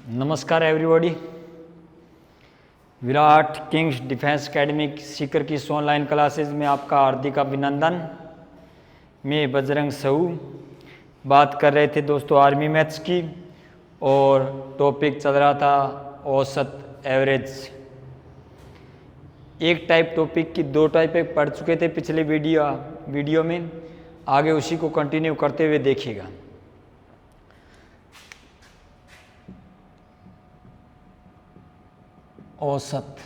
नमस्कार everybody. Virat Kings defence academy Sikar की इस ऑनलाइन क्लासेज में आपका हार्दिक अभिनंदन। मैं बजरंग सहू बात कर रहे थे दोस्तों आर्मी मैथ्स की, और टॉपिक चल रहा था औसत एवरेज। एक टाइप टॉपिक की दो टाइप पढ़ चुके थे पिछले वीडियो में, आगे उसी को कंटिन्यू करते हुए देखिएगा। औसत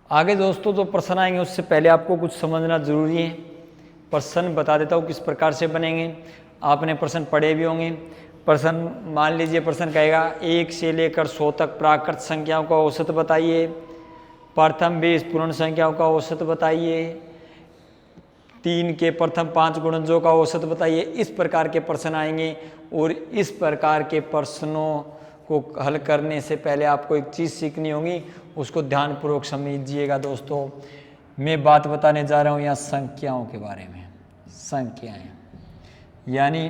आगे दोस्तों जो प्रश्न आएंगे उससे पहले आपको कुछ समझना जरूरी है। प्रश्न बता देता हूँ किस प्रकार से बनेंगे। आपने प्रश्न पढ़े भी होंगे। प्रश्न मान लीजिए, प्रश्न कहेगा 1 से लेकर 100 तक प्राकृत संख्याओं का औसत बताइए। प्रथम 20 पूर्ण संख्याओं का औसत बताइए। 3 के प्रथम 5 गुणजों का औसत बताइए। इस प्रकार के प्रश्न आएंगे, और इस प्रकार के प्रश्नों को हल करने से पहले आपको एक चीज़ सीखनी होगी, उसको ध्यानपूर्वक समझिएगा दोस्तों। मैं बात बताने जा रहा हूँ यहाँ संख्याओं के बारे में। संख्याएं यानी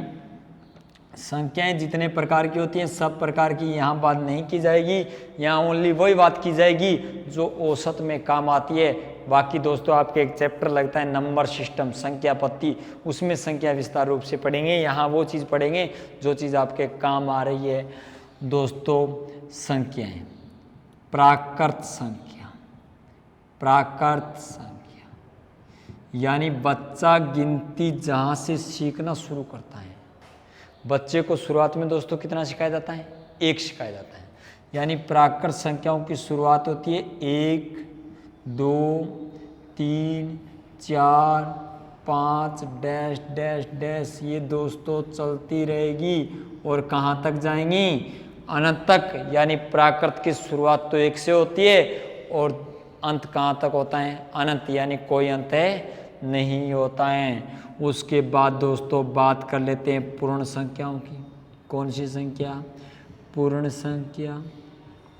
संख्याएं जितने प्रकार की होती हैं सब प्रकार की यहाँ बात नहीं की जाएगी। यहाँ ओनली वही बात की जाएगी जो औसत में काम आती है। बाकी दोस्तों आपके एक चैप्टर लगता है नंबर सिस्टम, संख्या पत्ती, उसमें संख्या विस्तार रूप से पढ़ेंगे। यहाँ वो चीज़ पढ़ेंगे जो चीज़ आपके काम आ रही है दोस्तों। संख्याएं, प्राकृत संख्या। प्राकृत संख्या यानी बच्चा गिनती जहाँ से सीखना शुरू करता है। बच्चे को शुरुआत में दोस्तों कितना सिखाया जाता है? 1 सिखाया जाता है। यानी प्राकृत संख्याओं की शुरुआत होती है 1, 2, 3, 4, 5 डैश डैश डैश। ये दोस्तों चलती रहेगी और कहाँ तक जाएंगी? अनंत तक। यानी प्राकृत की शुरुआत तो 1 से होती है और अंत कहाँ तक होता है? अनंत, यानी कोई अंत है नहीं होता है। उसके बाद दोस्तों बात कर लेते हैं पूर्ण संख्याओं की। कौन सी संख्या? पूर्ण संख्या।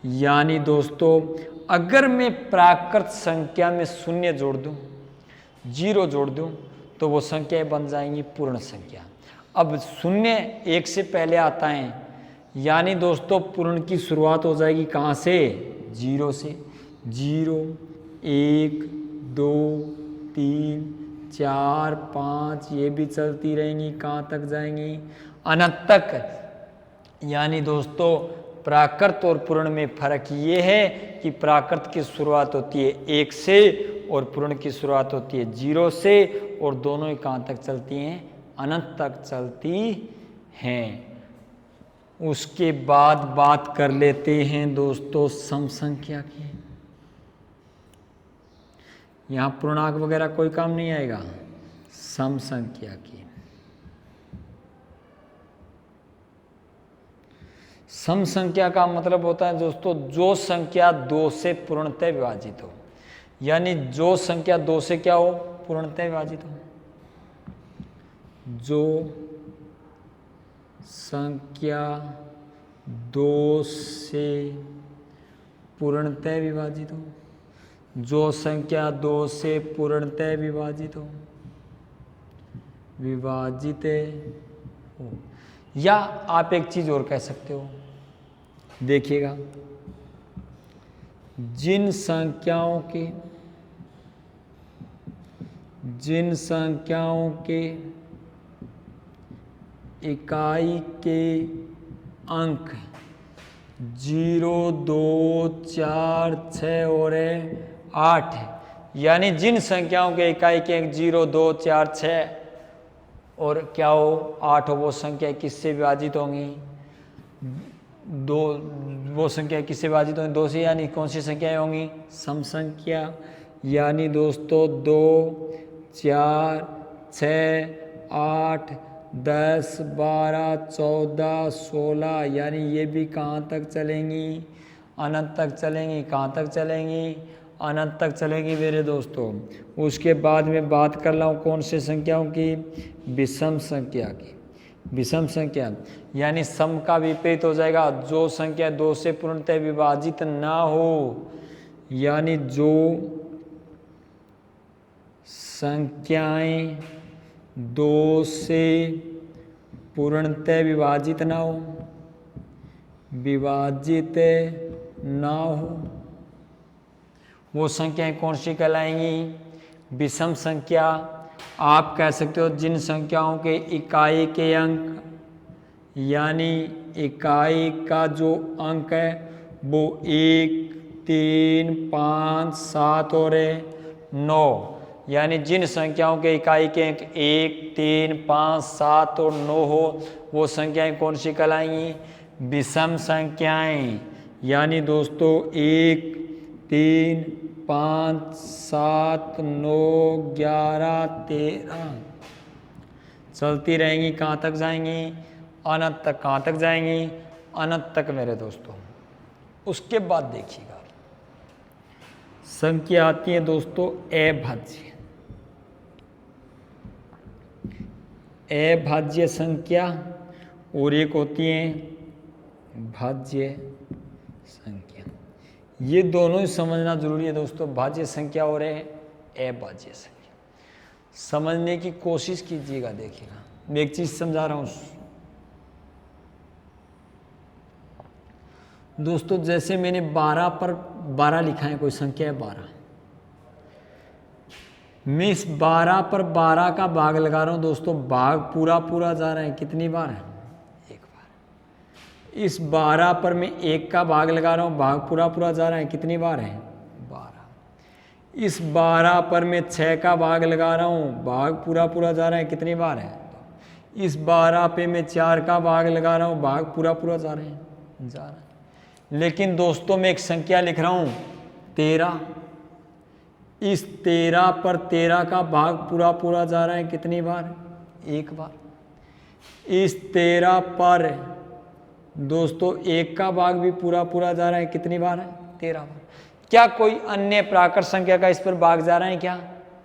यानी दोस्तों अगर मैं प्राकृत संख्या में 0 जोड़ दूं, 0 जोड़ दूं, तो वो संख्याएं बन जाएंगी पूर्ण संख्या। अब 0 1 से पहले आता है, यानी दोस्तों पूर्ण की शुरुआत हो जाएगी कहाँ से? 0 से। 0, 1, 2, 3, 4, 5, ये भी चलती रहेंगी। कहाँ तक जाएंगी? अनंत तक। यानी दोस्तों प्राकृत और पूर्ण में फर्क ये है कि प्राकृत की शुरुआत होती है 1 से और पूर्ण की शुरुआत होती है 0 से, और दोनों ही कहाँ तक चलती हैं? अनंत तक चलती हैं। उसके बाद बात कर लेते हैं दोस्तों सम संख्या की। यहाँ पूर्णांक वगैरह कोई काम नहीं आएगा। सम संख्या की। सम संख्या का मतलब होता है दोस्तों जो संख्या 2 से पूर्णतः विभाजित हो। यानी जो संख्या 2 से क्या हो? पूर्णतः विभाजित हो। जो संख्या 2 से पूर्णतः विभाजित हो। जो संख्या 2 से पूर्णतः विभाजित हो। विभाजित हो। या आप एक चीज और कह सकते हो, देखिएगा, जिन संख्याओं के इकाई के अंक 0, 2, 4, 6 और 8 है। यानी जिन संख्याओं के इकाई के अंक 0, 2, 4, 6 और क्या हो? 8 हो, वो संख्या किससे विभाजित होंगी? 2। वो संख्या किससे विभाजित होंगी? 2 से। यानी कौन सी संख्याएं होंगी? सम संख्या। यानी दोस्तों 2, 4, 6, 8, 10, 12, 14, 16, यानी ये भी कहाँ तक चलेंगी? अनंत तक चलेंगी। कहाँ तक चलेंगी? अनंत तक चलेंगी मेरे दोस्तों। उसके बाद में बात कर रहा हूँ कौन से संख्याओं की? विषम संख्या की। विषम संख्या यानी सम का विपरीत हो जाएगा। जो संख्या 2 से पूर्णतः विभाजित ना हो, यानी जो संख्याएं 2 से पूर्णतः विभाजित ना हो, विभाजित ना हो, वो संख्याएं कौन सी कहलाएंगी? विषम संख्या। आप कह सकते हो जिन संख्याओं के इकाई के अंक यानी इकाई का जो अंक है वो 1, 3, 5, 7 और 9, यानी जिन संख्याओं के इकाई के अंक 1, 3, 5, 7 और 9 हो वो संख्याएं कौन सी कहलाएंगी? विषम संख्याएं। यानी दोस्तों 1, 3, 5, 7, 9, 11, 13 चलती रहेंगी। कहाँ तक जाएंगी? अनंत तक। कहाँ तक जाएंगी? अनंत तक मेरे दोस्तों। उसके बाद देखिएगा संख्या आती है दोस्तों अभाज्य। अभाज्य संख्या और एक होती है भाज्य संख्या। ये दोनों ही समझना जरूरी है दोस्तों, भाज्य संख्या और अभाज्य संख्या। समझने की कोशिश कीजिएगा। देखिएगा मैं एक चीज समझा रहा हूं दोस्तों, जैसे मैंने 12 पर 12 लिखा है, कोई संख्या है 12, मैं इस 12 पर 12 का भाग लगा रहा हूं दोस्तों, भाग पूरा पूरा जा रहा है, कितनी बार है? एक बार। इस 12 पर मैं 1 का भाग लगा रहा हूं, भाग पूरा पूरा जा रहा है, कितनी बार है? 12। इस 12 पर मैं 6 का भाग लगा रहा हूं, भाग पूरा पूरा जा रहा है, कितनी बार है? इस 12 पे मैं 4 का भाग लगा रहा हूं, भाग पूरा पूरा जा रहा है। लेकिन दोस्तों मैं एक संख्या लिख रहा हूं 13, इस 13 पर 13 का भाग पूरा पूरा जा रहा है, कितनी बार? एक बार। इस 13 पर दोस्तों 1 का भाग भी पूरा पूरा जा रहा है, कितनी बार है? 13 बार। क्या कोई अन्य प्राकृत संख्या का इस पर भाग जा रहा है? क्या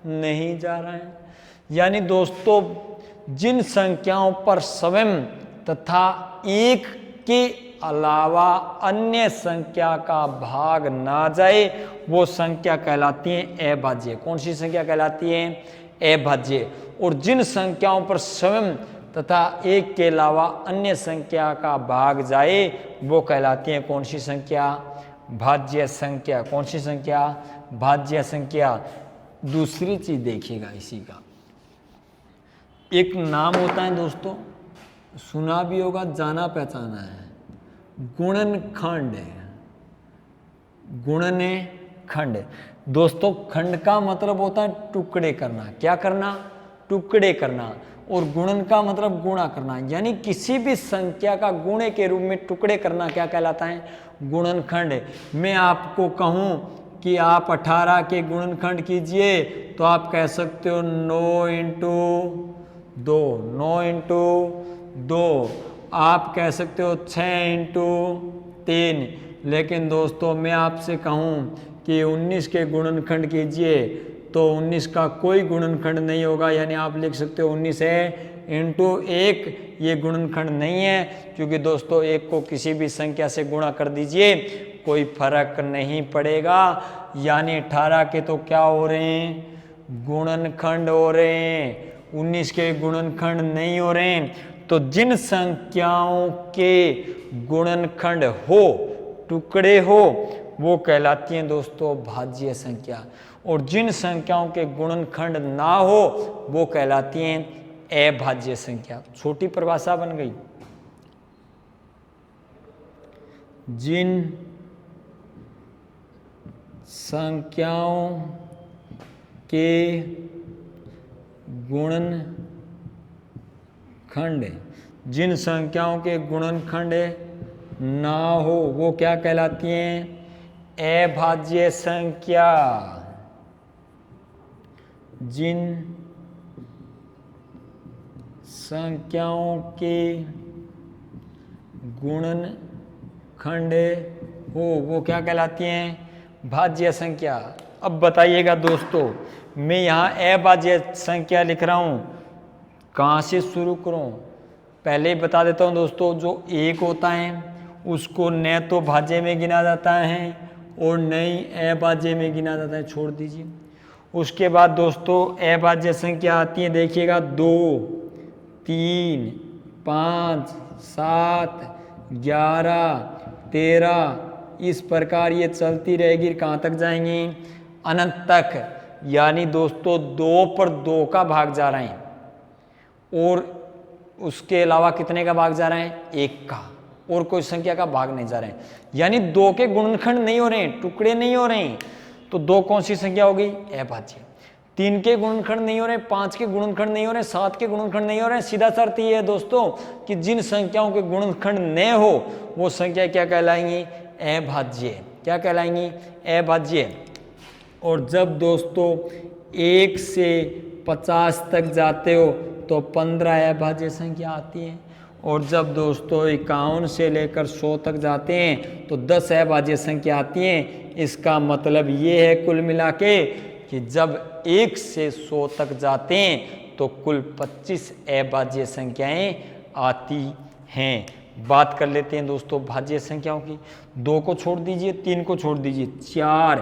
नहीं जा रहा है। यानी दोस्तों जिन संख्याओं पर स्वयं तथा एक के अलावा अन्य संख्या का भाग ना जाए वो संख्या कहलाती है अभाज्य। कौन सी संख्या कहलाती है? अभाज्य। और जिन संख्याओं पर स्वयं तथा एक के अलावा अन्य संख्या का भाग जाए वो कहलाती है कौन सी संख्या? भाज्य संख्या। कौन सी संख्या? भाज्य संख्या। दूसरी चीज देखिएगा इसी का, एक नाम होता है दोस्तों, सुना भी होगा, जाना पहचाना है, गुणनखंड। गुणनखंड दोस्तों, खंड का मतलब होता है टुकड़े करना। क्या करना? टुकड़े करना। और गुणन का मतलब गुणा करना, यानी किसी भी संख्या का गुणे के रूप में टुकड़े करना क्या कहलाता है? गुणनखंड। मैं आपको कहूं कि आप 18 के गुणनखंड कीजिए तो आप कह सकते हो 9 इंटू 2, 9 इंटू 2। आप कह सकते हो 6 इंटू 3। लेकिन दोस्तों मैं आपसे कहूं कि 19 के गुणनखंड कीजिए तो 19 का कोई गुणनखंड नहीं होगा, यानी आप लिख सकते हो 19 है इंटू 1। ये गुणनखंड नहीं है, क्योंकि दोस्तों 1 को किसी भी संख्या से गुणा कर दीजिए कोई फर्क नहीं पड़ेगा। यानी 18 के तो क्या हो रहे हैं? गुणनखंड हो रहे हैं, 19 के गुणनखंड नहीं हो रहे हैं। तो जिन संख्याओं के गुणनखंड हो, टुकड़े हो, वो कहलाती हैं दोस्तों भाज्य संख्या। और जिन संख्याओं के गुणनखंड ना हो वो कहलाती हैं अभाज्य संख्या। छोटी परिभाषा बन गई। जिन संख्याओं के गुणनखंड, जिन संख्याओं के गुणनखंड ना हो वो क्या कहलाती हैं? अभाज्य संख्या। जिन संख्याओं के गुणनखंड हो वो क्या कहलाती हैं? भाज्य संख्या। अब बताइएगा दोस्तों, मैं यहाँ अभाज्य संख्या लिख रहा हूँ, कहाँ से शुरू करूँ? पहले ही बता देता हूँ दोस्तों, जो 1 होता है उसको न तो भाज्य में गिना जाता है और न ही अभाज्य में गिना जाता है, छोड़ दीजिए। उसके बाद दोस्तों अभाज्य संख्या आती है, देखिएगा 2, 3, 5, 7, 11, 13, इस प्रकार ये चलती रहेगी। कहाँ तक जाएंगी? अनंत तक। यानी दोस्तों 2 पर 2 का भाग जा रहे हैं और उसके अलावा कितने का भाग जा रहे हैं? 1 का, और कोई संख्या का भाग नहीं जा रहे हैं। यानी 2 के गुणनखंड नहीं हो रहे हैं, टुकड़े नहीं हो रहे हैं। तो 2 कौन सी संख्या हो गई? अभाज्य। 3 के गुणनखंड नहीं हो रहे, 5 के गुणनखंड नहीं हो रहे, 7 के गुणनखंड नहीं हो रहे। सीधा सा अर्थ ये है दोस्तों कि जिन संख्याओं के गुणनखंड न हो वो संख्या क्या कहलाएंगी? अभाज्य। क्या कहलाएंगी? अभाज्य। और जब दोस्तों 1 से 50 तक जाते हो तो 15 अभाज्य संख्या आती है। और जब दोस्तों 51 से लेकर 100 तक जाते हैं तो 10 अभाज्य संख्या आती हैं। इसका मतलब ये है कुल मिला के कि जब 1 से 100 तक जाते हैं तो कुल 25 अभाज्य संख्याएं आती हैं। बात कर लेते हैं दोस्तों भाज्य संख्याओं की। 2 को छोड़ दीजिए, 3 को छोड़ दीजिए, 4,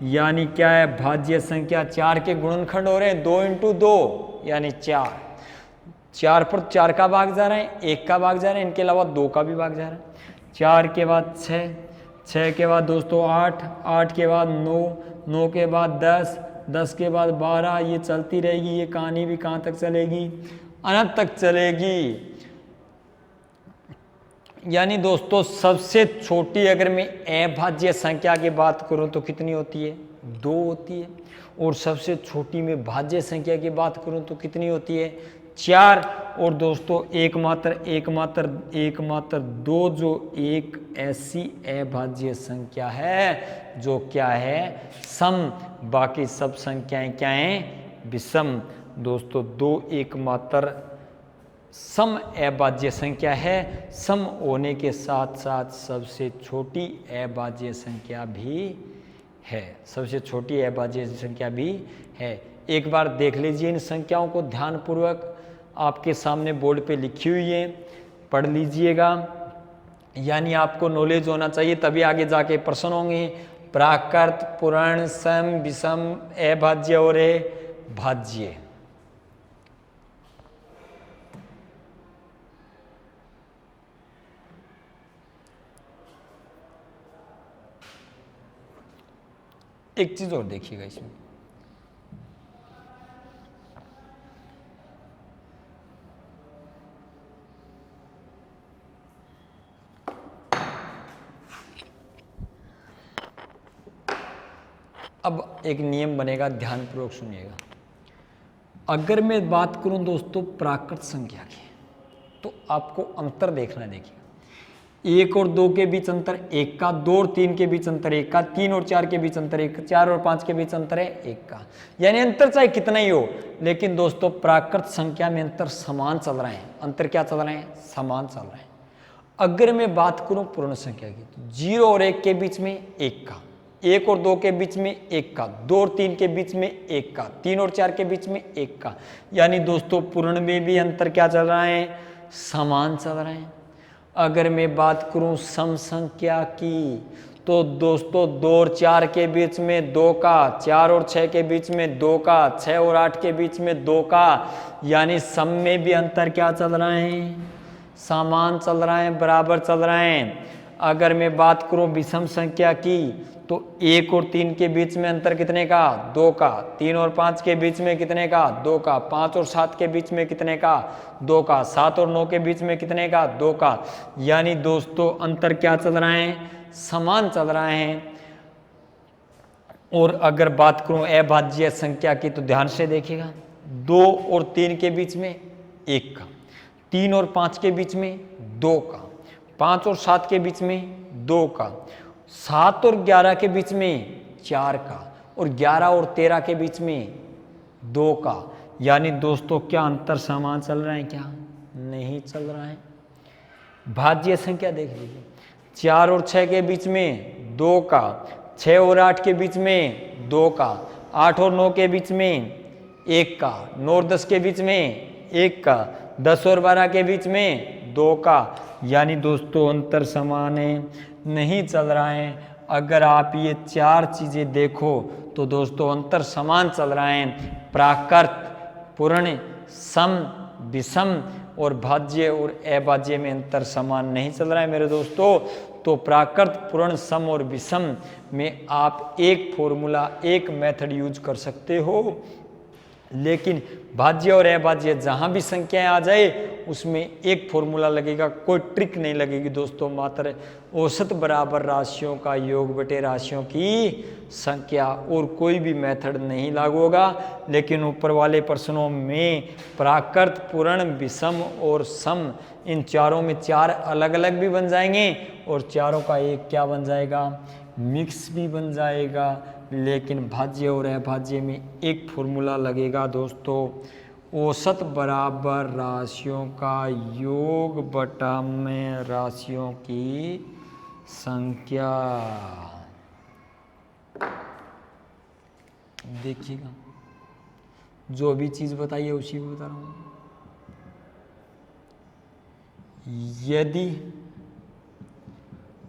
यानी क्या है? भाज्य संख्या। 4 के गुणनखंड हो रहे हैं 2 × 2 यानी 4। 4 पर 4 का भाग जा रहे हैं, 1 का भाग जा रहे हैं, इनके अलावा 2 का भी भाग जा रहा है। 4 के बाद 6, 6 के बाद दोस्तों 8, 8 के बाद 9, 9 के बाद 10, 10 के बाद 12, ये चलती रहेगी। ये कहानी भी कहाँ तक चलेगी? अनंत तक चलेगी। यानी दोस्तों सबसे छोटी अगर मैं अभाज्य संख्या की बात करूं तो कितनी होती है? 2 होती है। और सबसे छोटी में भाज्य संख्या की बात करूं तो कितनी होती है? 4। और दोस्तों एकमात्र 2 जो एक ऐसी अभाज्य संख्या है जो क्या है? सम। बाकी सब संख्याएं क्या हैं? विषम। दोस्तों 2 एकमात्र सम अभाज्य संख्या है। सम होने के साथ साथ सबसे छोटी अभाज्य संख्या भी है। सबसे छोटी अभाज्य संख्या भी है। एक बार देख लीजिए इन संख्याओं को ध्यानपूर्वक, आपके सामने बोर्ड पे लिखी हुई है, पढ़ लीजिएगा। यानी आपको नॉलेज होना चाहिए तभी आगे जाके प्रश्न होंगे। प्राकृत, पूर्ण, सम, विषम, अभाज्य और भाज्य। एक चीज और देखिएगा इसमें, अब एक नियम बनेगा, ध्यानपूर्वक सुनिएगा। अगर मैं बात करूं दोस्तों प्राकृत संख्या की तो आपको अंतर देखना है। देखिए 1 और 2 के बीच अंतर 1 का, 2 और 3 के बीच अंतर 1 का, 3 और 4 के बीच अंतर 1 का, 4 और 5 के बीच अंतर है 1 का। यानी अंतर चाहे कितना ही हो, लेकिन दोस्तों प्राकृत संख्या में अंतर समान चल रहे हैं। अंतर क्या चल रहे हैं? समान चल रहे हैं। अगर मैं बात करूं पूर्ण संख्या की तो 0 और 1 के बीच में 1 का, 1 और 2 के बीच में 1 का, 2 और 3 के बीच में 1 का, 3 और 4 के बीच में 1 का। यानी दोस्तों पूर्ण में भी अंतर क्या चल रहा है? समान चल रहे हैं। अगर मैं बात करूं सम संख्या की तो दोस्तों 2 और 4 के बीच में 2 का, 4 और 6 के बीच में 2 का, 6 और 8 के बीच में 2 का। यानी सम में भी अंतर क्या चल रहा है? समान चल रहा है, बराबर चल रहा है। अगर मैं बात करूं विषम संख्या की तो 1 और 3 के बीच में अंतर कितने का? 2 का। 3 और 5 के बीच में कितने का? 2 का। 5 और 7 के बीच में कितने का? 2 का। 7 और 9 के बीच में कितने का? 2 का। यानी दोस्तों अंतर क्या चल रहा है? समान चल रहा है। और अगर बात करूं अभाज्य संख्या की तो ध्यान से देखिएगा, 2 और 3 के बीच में 1 का, 3 और 5 के बीच में 2 का, 5 और 7 के बीच में 2 का, 7 और 11 के बीच में 4 का, और 11 और 13 के बीच में 2 का। यानी दोस्तों क्या अंतर समान चल रहा है? क्या नहीं चल रहा है? भाज्य संख्या देख लीजिए, 4 और 6 के बीच में 2 का, 6 और 8 के बीच में 2 का, 8 और 9 के बीच में 1 का, 9 और 10 के बीच में 1 का, 10 और 12 के बीच में 2 का। यानी दोस्तों अंतर समान है, नहीं चल रहा है। अगर आप ये 4 चीजें देखो तो दोस्तों अंतर समान चल रहा है। प्राकृत, पूर्ण, सम, विषम, और भाज्य और अभाज्य में अंतर समान नहीं चल रहा है मेरे दोस्तों, तो प्राकृत, पूर्ण, सम और विषम में आप एक फॉर्मूला, एक मेथड यूज कर सकते हो, लेकिन भाज्य और अभाज्य जहां भी संख्याएं आ जाए उसमें एक फॉर्मूला लगेगा, कोई ट्रिक नहीं लगेगी दोस्तों। मात्र औसत बराबर राशियों का योग बटे राशियों की संख्या, और कोई भी मेथड नहीं लागू होगा। लेकिन ऊपर वाले प्रश्नों में प्राकृत, पूर्ण, विषम और सम, इन चारों में चार अलग अलग भी बन जाएंगे और चारों का एक क्या बन जाएगा, मिक्स भी बन जाएगा। लेकिन भाज्य और अभाज्य में एक फॉर्मूला लगेगा दोस्तों, औसत बराबर राशियों का योग बटा में राशियों की संख्या। देखिएगा, जो भी चीज बताइए उसी को बता रहा हूं। यदि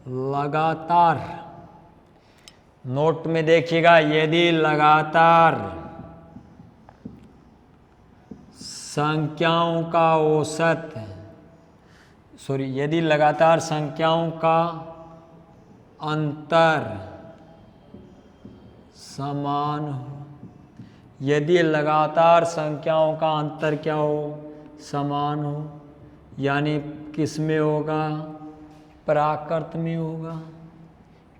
लगातार, नोट में देखिएगा, यदि लगातार संख्याओं का औसत, यदि लगातार संख्याओं का अंतर समान हो, यदि लगातार संख्याओं का अंतर क्या हो, समान हो, यानी किस में होगा, प्राकृत में होगा,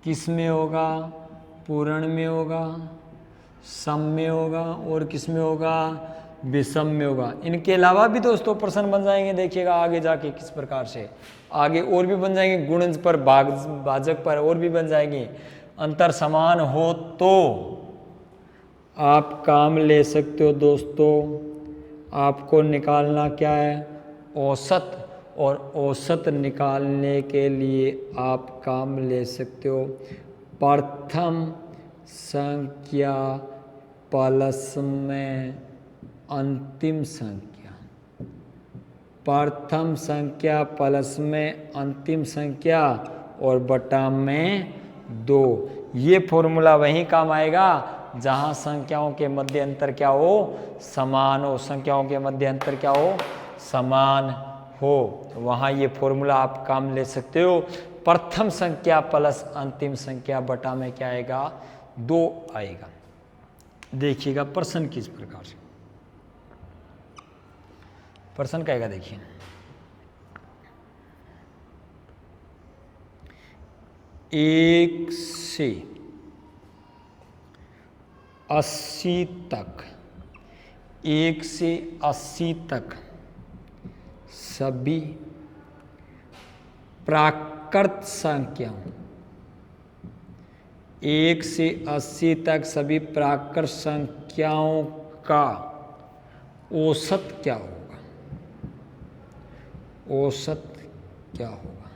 किस में होगा, पूर्ण में होगा, सम में होगा, और किस में होगा, विषम में होगा। इनके अलावा भी दोस्तों प्रश्न बन जाएंगे, देखिएगा आगे जाके किस प्रकार से, आगे और भी बन जाएंगे, गुणज पर, भाजक पर और भी बन जाएंगे। अंतर समान हो तो आप काम ले सकते हो दोस्तों, आपको निकालना क्या है, औसत, और औसत निकालने के लिए आप काम ले सकते हो प्रथम संख्या प्लस में अंतिम संख्या, प्रथम संख्या प्लस में अंतिम संख्या और बटा में 2। ये फॉर्मूला वहीं काम आएगा जहां संख्याओं के मध्य अंतर क्या हो, समान हो, संख्याओं के मध्य अंतर क्या हो, समान हो, वहां ये फॉर्मूला आप काम ले सकते हो। प्रथम संख्या प्लस अंतिम संख्या बटा में क्या आएगा, 2 आएगा। देखिएगा प्रश्न किस प्रकार से, प्रश्न कहेगा, देखिए एक से 80 तक, 1 से 80 तक सभी प्राकृत संख्याओं, 1 से 80 तक सभी प्राकृत संख्याओं का औसत क्या होगा, औसत क्या होगा।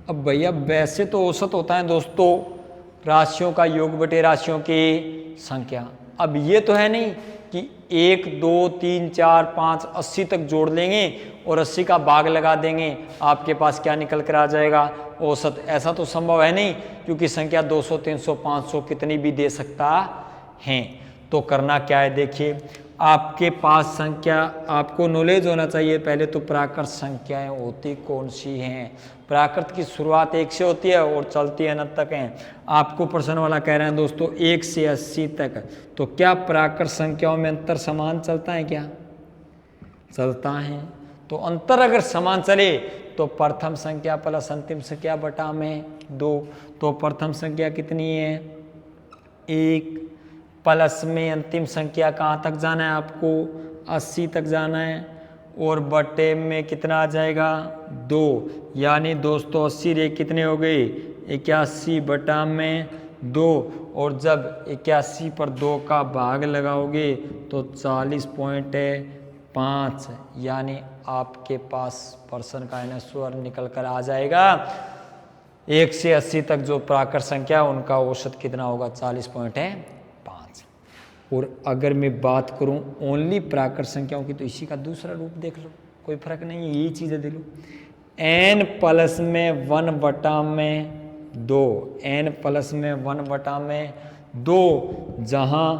अब भैया वैसे तो औसत होता है दोस्तों राशियों का योग बटे राशियों की संख्या। अब ये तो है नहीं कि 1, 2, 3, 4, 5, 80 तक जोड़ लेंगे और 80 का भाग लगा देंगे, आपके पास क्या निकल कर आ जाएगा, औसत। ऐसा तो संभव है नहीं, क्योंकि संख्या 200, 300, 500 कितनी भी दे सकता है। तो करना क्या है, देखिए आपके पास संख्या, आपको नॉलेज होना चाहिए पहले तो प्राकृत संख्याएं होती कौन सी हैं। प्राकृत की शुरुआत 1 से होती है और चलती है अनंत तक है। आपको प्रश्न वाला कह रहे हैं दोस्तों 1 से 80 तक, तो क्या प्राकृत संख्याओं में अंतर समान चलता है, क्या चलता है। तो अंतर अगर समान चले तो प्रथम संख्या प्लस अंतिम संख्या बटा में 2। तो प्रथम संख्या कितनी है, 1, प्लस में अंतिम संख्या कहाँ तक जाना है, आपको 80 तक जाना है, और बटे में कितना आ जाएगा, 2। यानी दोस्तों 80 रे कितने हो गए, 81 बटा में 2, और जब 81 पर 2 का भाग लगाओगे तो 40.5, यानी आपके पास प्रश्न का आंसर निकल कर आ जाएगा। 1 से 80 तक जो प्राकृत संख्या उनका औसत कितना होगा, 40.5। और अगर मैं बात करूं ओनली प्राकृत संख्याओं की, तो इसी का दूसरा रूप देख लो, कोई फर्क नहीं है, यही चीज़ें दे लो। n प्लस में 1 बटा में 2, n प्लस में 1 बटा में 2, जहां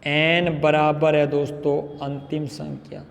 n बराबर है दोस्तों अंतिम संख्या,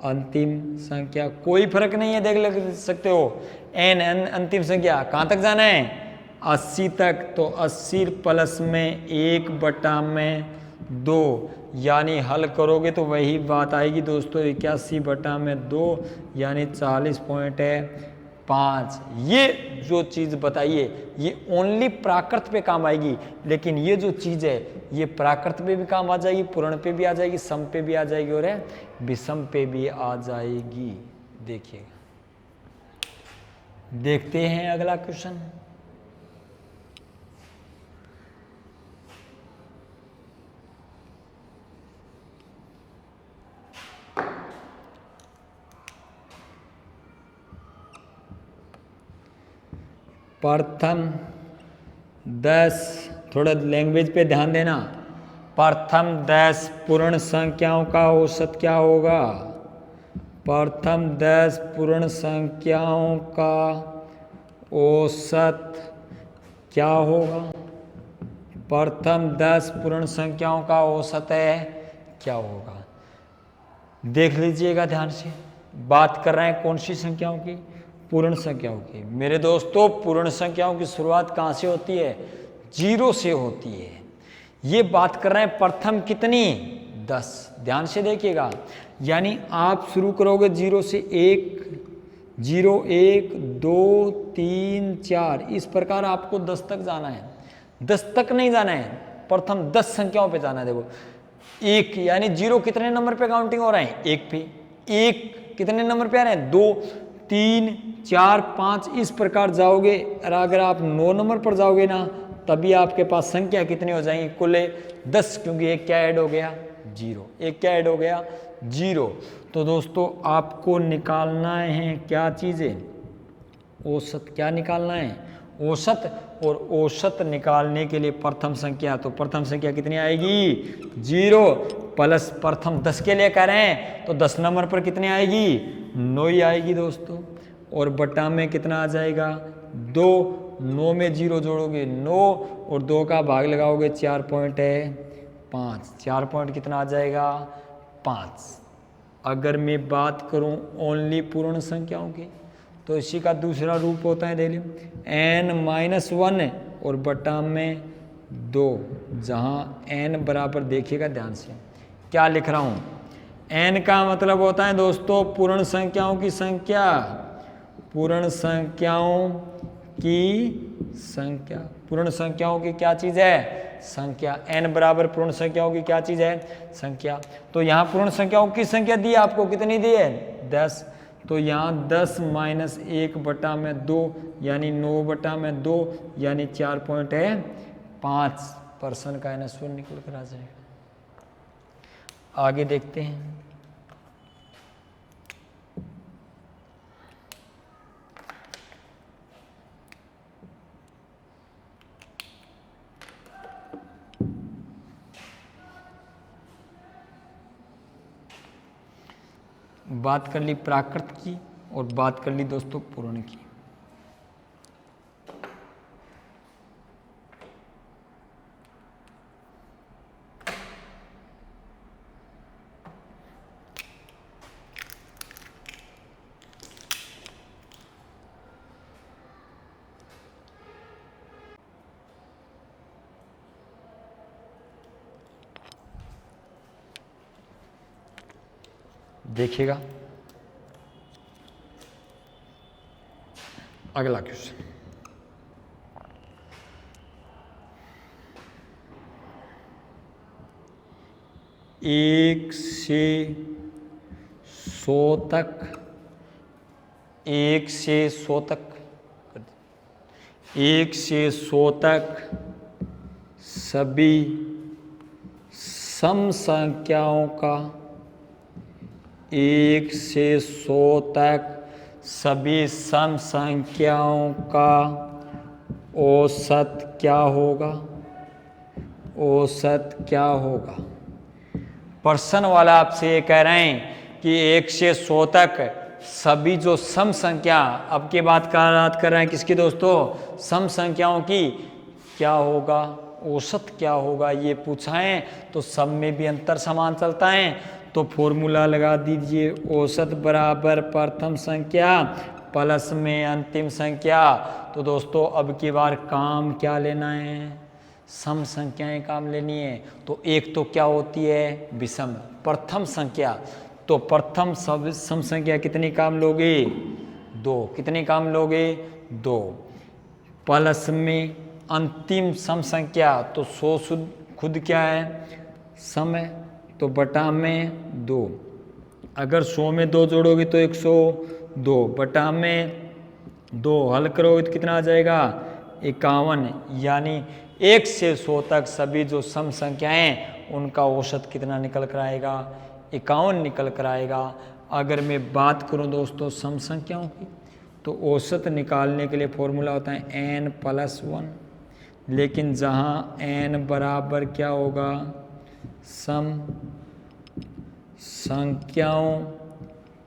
अंतिम संख्या कोई फर्क नहीं है, देख ले सकते हो n अंतिम संख्या कहाँ तक जाना है 80 तक, तो 80 प्लस में 1/2 यानी हल करोगे तो वही बात आएगी दोस्तों 81/2 यानी 40.5। ये जो चीज़ बताइए ये ओनली प्राकृत पे काम आएगी, लेकिन ये जो चीज़ है ये प्राकृत पे भी काम आ जाएगी, पूर्ण पे भी आ जाएगी, सम पे भी आ जाएगी और विषम पे भी आ जाएगी। देखिएगा, देखते हैं अगला क्वेश्चन। प्रथम 10, थोड़ा लैंग्वेज पे ध्यान देना, प्रथम 10 पूर्ण संख्याओं का औसत क्या होगा? प्रथम 10 पूर्ण संख्याओं का औसत क्या होगा? प्रथम 10 पूर्ण संख्याओं का औसत है क्या होगा? देख लीजिएगा ध्यान से, बात कर रहे हैं कौन सी संख्याओं की? पूर्ण संख्याओं की। मेरे दोस्तों पूर्ण संख्याओं की शुरुआत कहाँ से होती है? 0 से होती है। ये बात कर रहे हैं प्रथम कितनी? 10। ध्यान से देखिएगा, यानी आप शुरू करोगे 0 से 1, 0, 1, 2, 3, 4, इस प्रकार आपको 10 तक जाना है। 10 तक नहीं जाना है, प्रथम 10 संख्याओं पे जाना है। देखो 1 यानी 0 कितने नंबर पे काउंटिंग हो रहा है? 1 पे। 1 कितने नंबर पे आ रहे हैं? 2, 3, 4, 5, इस प्रकार जाओगे। और अगर आप 9 नंबर पर जाओगे ना, तभी आपके पास संख्या कितनी हो जाएंगी? कुल 10, क्योंकि एक क्या ऐड हो गया? 0। एक क्या ऐड हो गया? 0। तो दोस्तों आपको निकालना है क्या चीज़ें? औसत। क्या निकालना है? औसत। और औसत निकालने के लिए प्रथम संख्या, तो प्रथम संख्या कितनी आएगी? 0 प्लस प्रथम 10 के लिए कह रहे हैं तो 10 नंबर पर कितनी आएगी? 9 ही आएगी दोस्तों। और बटा में कितना आ जाएगा? 2। 9 में 0 जोड़ोगे 9 और 2 का भाग लगाओगे 4.5। 4 पॉइंट कितना आ जाएगा? 5। अगर मैं बात करूं ओनली पूर्ण संख्याओं की, तो इसी का दूसरा रूप होता है, देख लो n-1 और बटा में 2, जहाँ n बराबर, देखिएगा ध्यान से क्या लिख रहा हूँ। n का मतलब होता है दोस्तों पूर्ण संख्याओं की संख्या। पूर्ण संख्याओं की संख्या। पूर्ण संख्याओं की क्या चीज़ है? संख्या। n बराबर पूर्ण संख्याओं की क्या चीज़ है? संख्या। तो यहाँ पूर्ण संख्याओं की संख्या दी आपको, कितनी दी है? 10। तो यहाँ 10 माइनस 1/2 यानी 9/2 यानी 4.5% का n² निकल कर आ जाएगा। आगे देखते हैं। बात कर ली प्राकृत की और बात कर ली दोस्तों पूर्ण की। देखिएगा अगला क्वेश्चन। एक से 100 तक, 1 से 100 तक, 1 से 100 तक सभी सम संख्याओं का, 1 से 100 तक सभी सम संख्याओं का औसत क्या होगा? औसत क्या होगा? प्रश्न वाला आपसे ये कह रहे हैं कि 1 से 100 तक सभी जो सम संख्या, अब की बात कर रहे हैं किसकी दोस्तों? सम संख्याओं की क्या होगा? औसत क्या होगा ये पूछा है, तो सब में भी अंतर समान चलता है। तो फॉर्मूला लगा दीजिए, औसत बराबर प्रथम संख्या प्लस में अंतिम संख्या। तो दोस्तों अब की बार काम क्या लेना है, सम संख्याएं काम लेनी है। तो एक तो क्या होती है, विषम प्रथम संख्या। तो प्रथम सम संख्या कितनी काम लोगे, 2। कितनी काम लोगे, 2। प्लस में अंतिम सम संख्या, तो 100 खुद क्या है, सम है, तो बटा में 2। अगर 100 में 2 जोड़ोगे तो 102, बटा में 2 हल करोगे तो कितना आ जाएगा, 51। यानी 1 से 100 तक सभी जो सम संख्याएं हैं उनका औसत कितना निकल कर आएगा, 51 निकल कर आएगा। अगर मैं बात करूं दोस्तों सम संख्याओं की, तो औसत निकालने के लिए फॉर्मूला होता है n+1, लेकिन जहां n बराबर क्या होगा, सम संख्याओं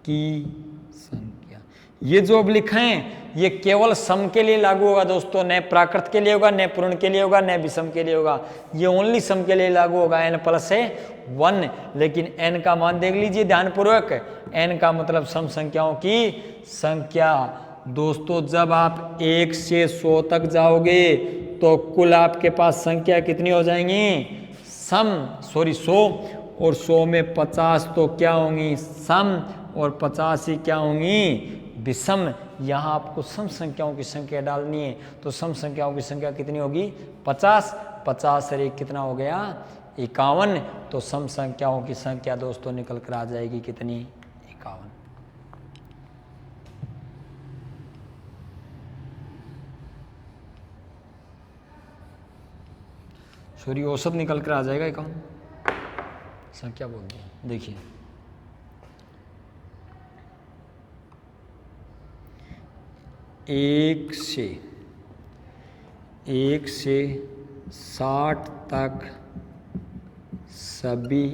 की संख्या। ये जो अब लिखा है ये केवल सम के लिए लागू होगा दोस्तों, न प्राकृत के लिए होगा, न पूर्ण के लिए होगा, न विषम के लिए होगा। ये ओनली सम के लिए लागू होगा, n+1। लेकिन n का मान देख लीजिए ध्यानपूर्वक, n का मतलब सम संख्याओं की संख्या। दोस्तों जब आप 1 से 100 तक जाओगे तो कुल आपके पास संख्या कितनी हो जाएंगी, 100, और 100 में 50 तो क्या होंगी, सम, और 50 ही क्या होंगी, विषम। यहाँ आपको सम संख्याओं की संख्या डालनी है। तो सम संख्याओं की संख्या कितनी होगी, 50। 50 और 1 कितना हो गया, 51। तो सम संख्याओं की संख्या दोस्तों निकल कर आ जाएगी कितनी, 51। सॉरी, औसत निकल कर आ जाएगा 51, संख्या बोल दी। देखिए एक से 60 तक सभी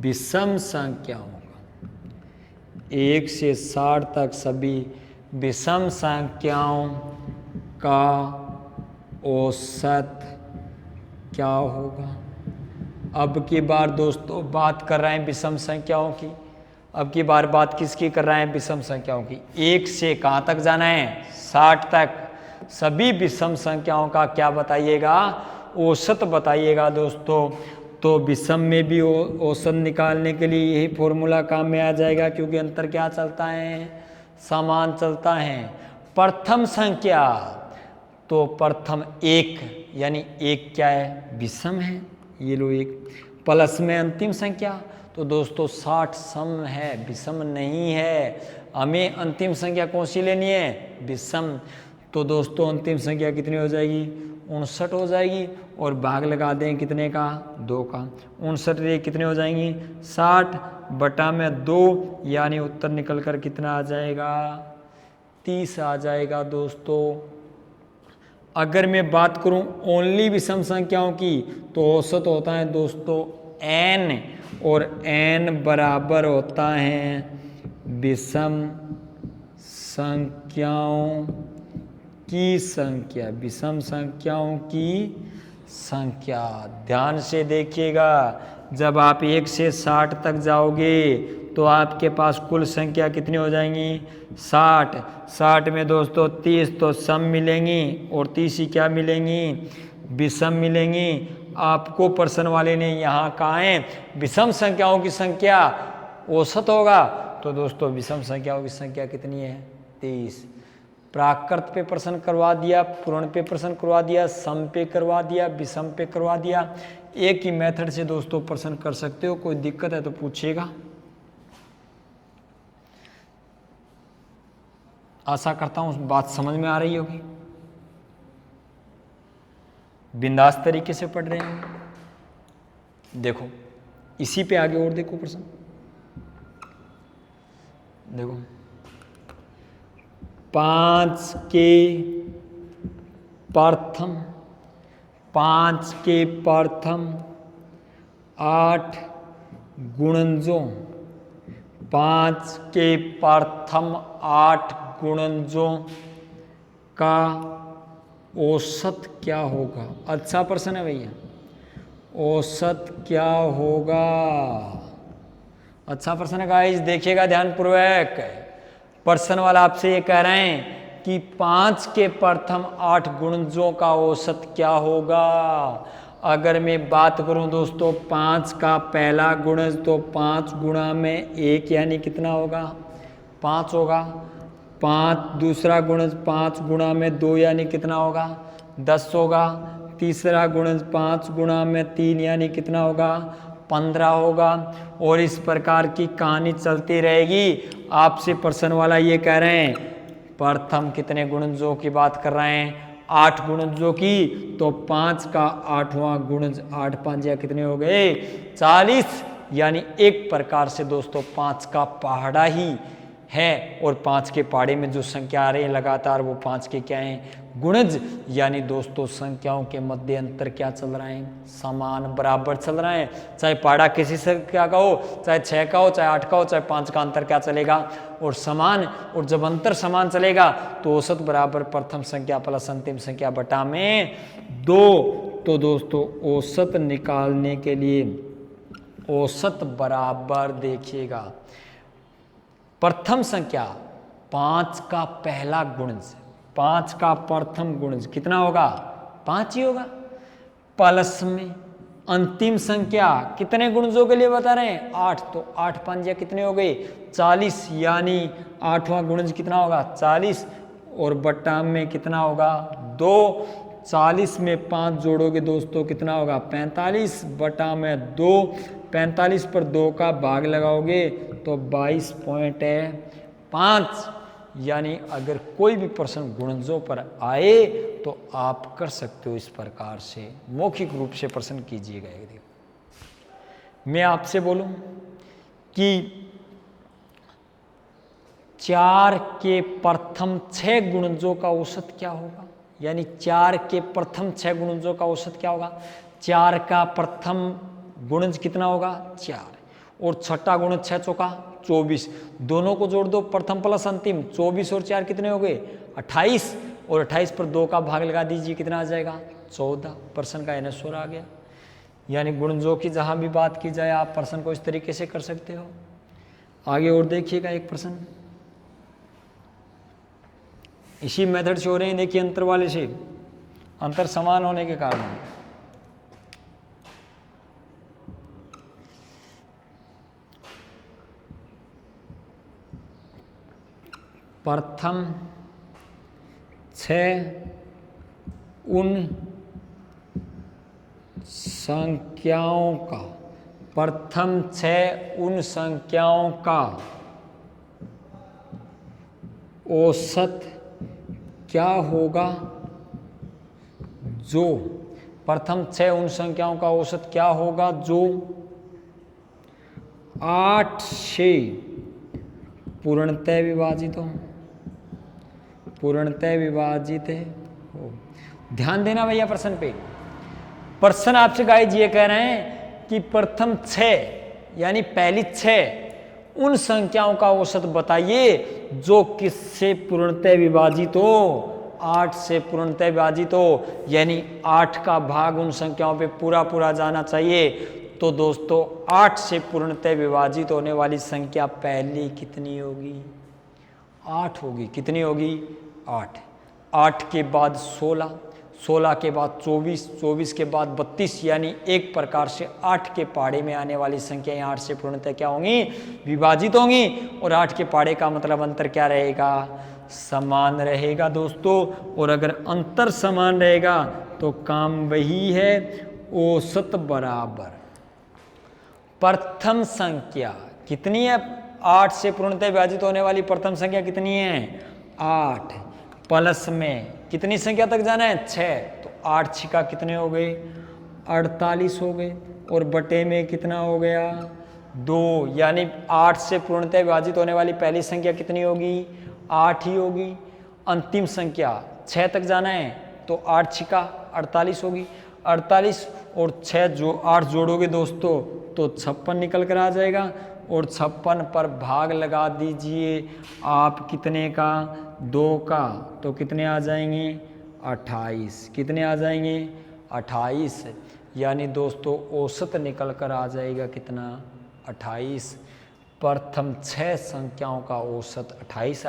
विषम संख्याओं का, 1 से 60 तक सभी विषम संख्याओं का औसत क्या होगा। अब की बार दोस्तों बात कर रहे हैं विषम संख्याओं की। अब की बार बात किसकी कर रहे हैं, विषम संख्याओं की। 1 से कहाँ तक जाना है, 60 तक। सभी विषम संख्याओं का क्या बताइएगा, औसत बताइएगा दोस्तों। तो विषम में भी औसत निकालने के लिए यही फॉर्मूला काम में आ जाएगा, क्योंकि अंतर क्या चलता है, समान चलता है। प्रथम संख्या, तो प्रथम 1, यानी 1 क्या है, विषम है, ये लो 1। प्लस में अंतिम संख्या, तो दोस्तों 60 सम है, विषम नहीं है। हमें अंतिम संख्या कौन सी लेनी है, विषम। तो दोस्तों अंतिम संख्या कितनी हो जाएगी, 59 हो जाएगी। और भाग लगा दें कितने का, 2 का। 59 कितने हो जाएंगी, 60 बटा में 2, यानी उत्तर निकल कर कितना आ जाएगा, 30 आ जाएगा दोस्तों। अगर मैं बात करूं ओनली विषम संख्याओं की, तो औसत होता है दोस्तों n, और n बराबर होता है विषम संख्याओं की संख्या, विषम संख्याओं की संख्या। ध्यान से देखिएगा, जब आप 1 से 60 तक जाओगे तो आपके पास कुल संख्या कितनी हो जाएंगी, 60। 60 में दोस्तों 30 तो सम मिलेंगी, और 30 ही क्या मिलेंगी, विषम मिलेंगी। आपको प्रश्न वाले ने यहाँ कहा है विषम संख्याओं की संख्या औसत होगा, तो दोस्तों विषम संख्याओं की संख्या कितनी है, 30। प्राकृत पे प्रश्न करवा दिया, पूर्ण पे प्रश्न करवा दिया, सम पे करवा दिया, विषम पे करवा दिया। एक ही मेथड से दोस्तों प्रश्न कर सकते हो, कोई दिक्कत है तो पूछिएगा। आशा करता हूँ बात समझ में आ रही होगी, बिंदास तरीके से पढ़ रहे हैं। देखो इसी पे आगे और देखो प्रश्न, देखो 5 के प्रथम 8 गुणनजों, 5 के प्रथम 8 गुणनजों का औसत क्या होगा? अच्छा प्रश्न है भैया। औसत क्या होगा? अच्छा प्रश्न है गाइस, देखिएगा ध्यानपूर्वक। प्रश्न वाला आपसे ये कह रहे हैं कि 5 के प्रथम 8 गुणजों का औसत क्या होगा। अगर मैं बात करूं दोस्तों 5 का पहला गुणज, तो 5 गुणा में 1 यानी कितना होगा? 5 होगा। 5 दूसरा गुणज 5 गुणा में 2 यानी कितना होगा? 10 होगा। तीसरा गुणज 5 गुणा में 3 यानी कितना होगा? 15 होगा। और इस प्रकार की कहानी चलती रहेगी। आपसे प्रश्न वाला ये कह रहे हैं प्रथम कितने गुणजों की बात कर रहे हैं? 8 गुणजों की। तो 5 का 8वां गुणज 8 5 कितने हो गए? 40। यानी एक प्रकार से दोस्तों 5 का पहाड़ा ही है। और 5 के पहाड़े में जो संख्या आ रही है लगातार, वो 5 के क्या हैं? गुणज। यानी दोस्तों संख्याओं के मध्य अंतर क्या चल रहा है? समान, बराबर चल रहा है। चाहे पहाड़ा किसी संख्या का हो, चाहे 6 का हो, चाहे 8 का हो, चाहे 5 का, अंतर क्या चलेगा? और समान। और जब अंतर समान चलेगा तो औसत बराबर प्रथम संख्या प्लस अंतिम संख्या बटा में 2। तो दोस्तों औसत निकालने के लिए औसत बराबर देखिएगा, प्रथम संख्या 5 का पहला गुणज, 5 का प्रथम गुणज कितना होगा? 5 ही होगा। प्लस में अंतिम संख्या कितने गुणजों के लिए बता रहे हैं? 8। तो 8 5 कितने हो गए? 40। यानी 8वां गुणज कितना होगा? 40। और बटा में कितना होगा? 2। 40 में 5 जोड़ोगे दोस्तों कितना होगा? 45 बटा में 2। 45 पर 2 का भाग लगाओगे तो 22.5। यानी अगर कोई भी प्रश्न गुणजों पर आए तो आप कर सकते हो इस प्रकार से, मौखिक रूप से प्रश्न कीजिएगा। मैं आपसे बोलूं कि 4 के प्रथम 6 गुणजों का औसत क्या होगा? यानी 4 के प्रथम 6 गुणजों का औसत क्या होगा? 4 का प्रथम गुणज कितना होगा? 4। और छठा गुणज 6 चौका 24। दोनों को जोड़ दो, प्रथम प्लस अंतिम। 24 और 4 कितने हो गए? 28। और 28 पर 2 का भाग लगा दीजिए, कितना आ जाएगा? 14। प्रश्न का आंसर आ गया। यानी गुणजों की जहां भी बात की जाए आप प्रश्न को इस तरीके से कर सकते हो। आगे और देखिएगा एक प्रश्न इसी मेथड से हो रहे हैं। देखिए अंतर वाले से, अंतर समान होने के कारण प्रथम 6 उन संख्याओं का, प्रथम 6 उन संख्याओं का औसत क्या होगा जो, प्रथम 6 उन संख्याओं का औसत क्या होगा जो 8 से पूर्णतः विभाजित हो, पूर्णतः विभाजित हो। ध्यान देना भैया प्रश्न पे। प्रश्न आपसे गाइज ये कह रहे हैं कि प्रथम 6 यानी पहली 6 उन संख्याओं का औसत बताइए जो किससे पूर्णतः विभाजित हो? 8 से पूर्णतः विभाजित हो। यानी 8 का भाग उन संख्याओं पे पूरा पूरा जाना चाहिए। तो दोस्तों 8 से पूर्णतः विभाजित होने वाली संख्या पहली कितनी होगी? 8 होगी। कितनी होगी? 8। 8 के बाद 16, 16 के बाद 24, 24 के बाद 32। यानी एक प्रकार से 8 के पहाड़े में आने वाली संख्याएं 8 से पूर्णतः क्या होंगी? विभाजित होंगी। और 8 के पहाड़े का मतलब अंतर क्या रहेगा? समान रहेगा दोस्तों। और अगर अंतर समान रहेगा तो काम वही है, औसत बराबर। प्रथम संख्या कितनी है? 8 से पूर्णतः विभाजित होने वाली प्रथम संख्या कितनी है? 8। प्लस में कितनी संख्या तक जाना है? 6। तो 8 छिका कितने हो गए? 48 हो गए। और बटे में कितना हो गया? 2। यानी 8 से पूर्णतः विभाजित होने वाली पहली संख्या कितनी होगी? 8 ही होगी। अंतिम संख्या 6 तक जाना है तो 8 छिका 48 होगी। 48 और 6 जो 8 जोड़ोगे दोस्तों तो 56 निकल कर आ जाएगा। और 56 पर भाग लगा दीजिए आप कितने का? 2 का। तो कितने आ जाएंगे? 28, कितने आ जाएंगे 28, यानी दोस्तों औसत निकल कर आ जाएगा कितना 28। प्रथम 6 संख्याओं का औसत 28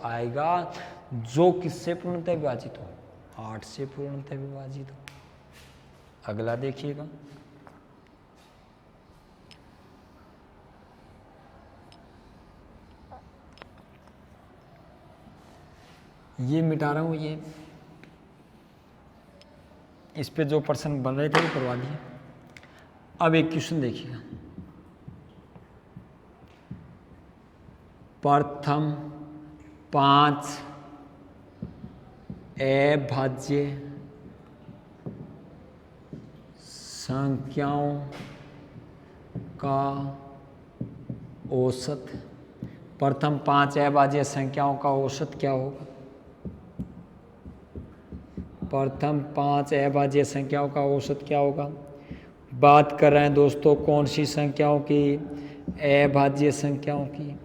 आएगा जो किससे पूर्णतः विभाजित हो 8 से पूर्णतः विभाजित हो। अगला देखिएगा, ये मिटा रहा हूँ, ये इस पे जो प्रश्न बन रहे थे वो करवा दिए। अब एक क्वेश्चन देखिएगा, प्रथम 5 अभाज्य संख्याओं का औसत, प्रथम 5 अभाज्य संख्याओं का औसत क्या होगा? प्रथम 5 अभाज्य संख्याओं का औसत क्या होगा? बात कर रहे हैं दोस्तों कौन सी संख्याओं की? अभाज्य संख्याओं की।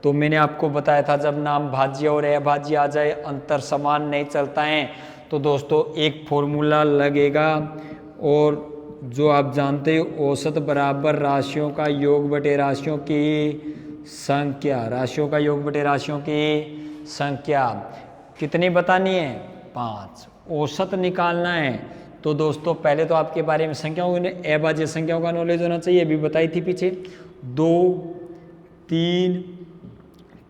तो मैंने आपको बताया था जब नाम भाज्य और अभाज्य आ जाए अंतर समान नहीं चलता है तो दोस्तों एक फॉर्मूला लगेगा, और जो आप जानते हो औसत बराबर राशियों का योग बटे राशियों की संख्या, राशियों का योग बटे राशियों की संख्या कितनी बतानी है? 5। औसत निकालना है तो दोस्तों पहले तो आपके बारे में संख्याओं अभाज्य संख्याओं का नॉलेज होना चाहिए, अभी बताई थी पीछे। 2, 3,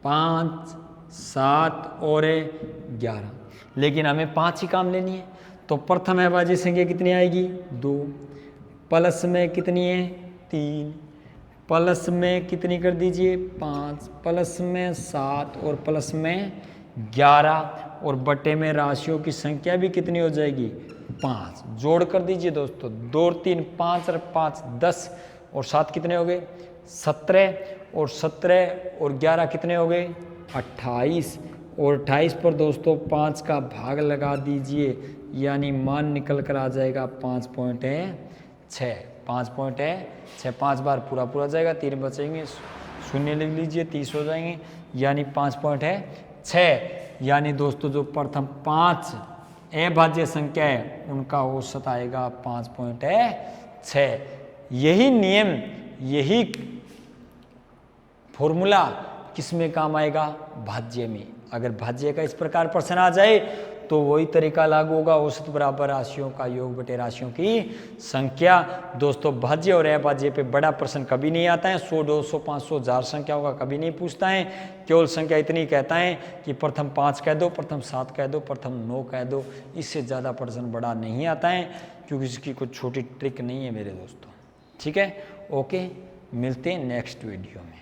5, 7 और 11, लेकिन हमें 5 ही काम लेनी है। तो प्रथम अभाज्य संख्या कितनी आएगी? 2, प्लस में कितनी है? 3, प्लस में कितनी कर दीजिए? 5, प्लस में 7 और प्लस में 11, और बटे में राशियों की संख्या भी कितनी हो जाएगी? 5। जोड़ कर दीजिए दोस्तों, 2 और 3 5 और 5 10 और 7 कितने हो गए? 17, और 17 और 11 कितने हो गए? 28, और 28 पर दोस्तों 5 का भाग लगा दीजिए, यानी मान निकल कर आ जाएगा 5.6। 5.6, 5 बार पूरा पूरा जाएगा, 3 बचेंगे, शून्य लिख लीजिए, 30 हो जाएंगे, यानी 5.6। यानी दोस्तों जो प्रथम 5 अभाज्य संख्या है उनका औसत आएगा 5.6। यही नियम, यही फॉर्मूला किस में काम आएगा? भाज्य में। अगर भाज्य का इस प्रकार प्रश्न आ जाए तो वही तरीका लागू होगा, औसत बराबर राशियों का योग बटे राशियों की संख्या। दोस्तों भाज्य और अभाज्य पे बड़ा प्रश्न कभी नहीं आता है, 100, 200, 500, 1000 संख्याओं का कभी नहीं पूछता है। केवल संख्या इतनी कहता है कि प्रथम 5 कह दो, प्रथम 7 कह दो, प्रथम 9 कह दो, इससे ज़्यादा प्रश्न बड़ा नहीं आता है, क्योंकि इसकी कुछ छोटी ट्रिक नहीं है मेरे दोस्तों। ठीक है, ओके, मिलते हैं नेक्स्ट वीडियो में।